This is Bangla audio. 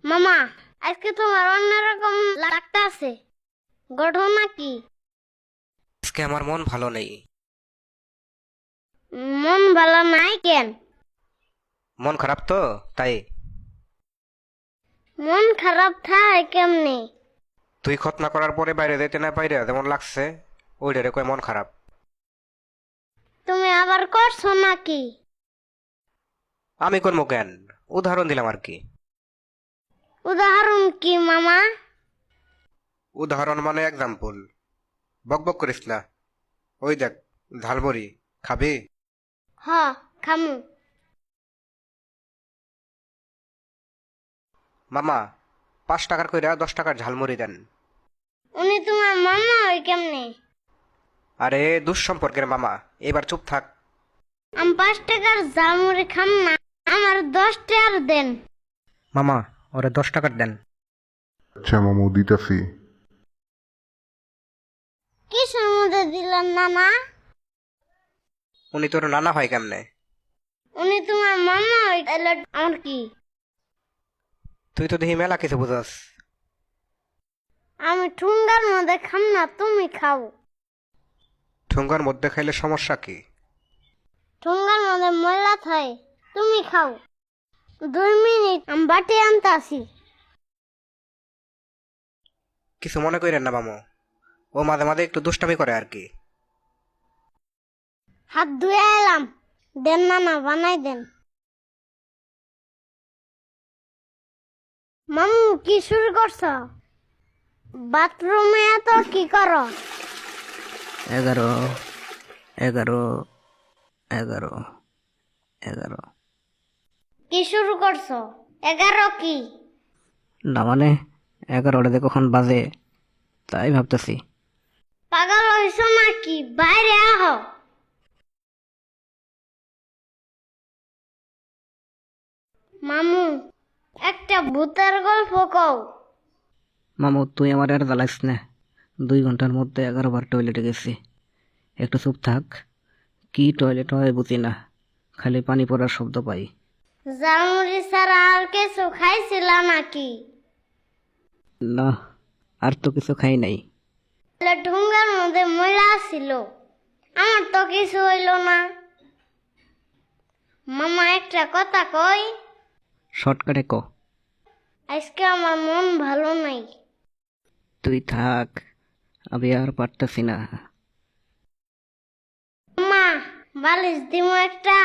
মামা, আজকে তোমার অন্যরকম লাগতাছে। ঘটনা কি? আজকে আমার মন ভালো নেই। মন ভালো নাই কেন? মন খারাপ তো তাই। মন খারাপ থাকে কেমনে? তুই খতনা করার পরে বাইরে যেতে না পাইরে যেমন লাগছে ওইটারে কয় মন খারাপ। তুমি আবার করছো নাকি? আমি করবো কেন, উদাহরণ দিলাম আর কি। উদাহরণ কি মামা? উদাহরণ মানে এক্সাম্পল। বক বক করিস না। ওই দেখ, ঝালমুড়ি খাবি? হ, খামু। মামা, 5 টাকার কইরা 10 টাকার ঝালমুড়ি দেন। উনি তোমার মামা ওই কেমনে? আরে দুঃসম্পর্কের মামা, এবার চুপ থাক। আমি 5 টাকার জামুরি খাম না, আমার 10 টাকার দেন। মামা, ওরে 10 টাকার দেন। আচ্ছা মামু দিতাছি। কি সমুদ্রে দিলেন নানা? উনি তোর নানা হয় কেমনে? উনি তোমার মামা ওই তাহলে আমার কি? তুই তো দেখি মেলা কিছু বুঝাস। আমি ঠুঙ্গার মধ্যে খাম না, তুমি খাও। ঠুঙ্গার মধ্যে খাইলে সমস্যা কি? ঠুঙ্গার মধ্যে ময়লা থাকে, তুমি খাও। 2 মিনিট, আমি বাটি আনতে আসি। কিছু মনে করেন না মামু, ও মাঝে মাঝে একটু দুষ্টামি করে আর কি। হাত ধুয়ে এলাম, দেন নানা বানাই দেন। মামু কি শুরু করছো? বাথরুমে এত কি করো? 11 11 11 11। কি শুরু করছো? 11 কি? না মানে 11টা কখন বাজে তাই ভাবতেছি। পাগল হইছো নাকি? বাইরে আহো। মামু, একটা ভূতের গল্প কও। মামু তুই আমার আর জ্বালাইস না। 2 ঘন্টার মধ্যে 11 বার টয়লেটে গেছি। একটু চুপ থাক। কি টয়লেট হয় বুঝি না, খালি পানি পড়ার শব্দ পাই। জামুরি ছাড়া আর কিছু খাইছিলা নাকি? না, আর তো কিছু খাই নাই। তাহলে ঠুঙ্গার মধ্যে ময়লা ছিল, আমার তো কিছু হইল না। মামা একটা কথা কই, শর্টকাটে ক। আজকে আমার মন ভালো নাই। তুই থাক, আমি আর পারতেছি না। মা, বালিশ দিমু একটা?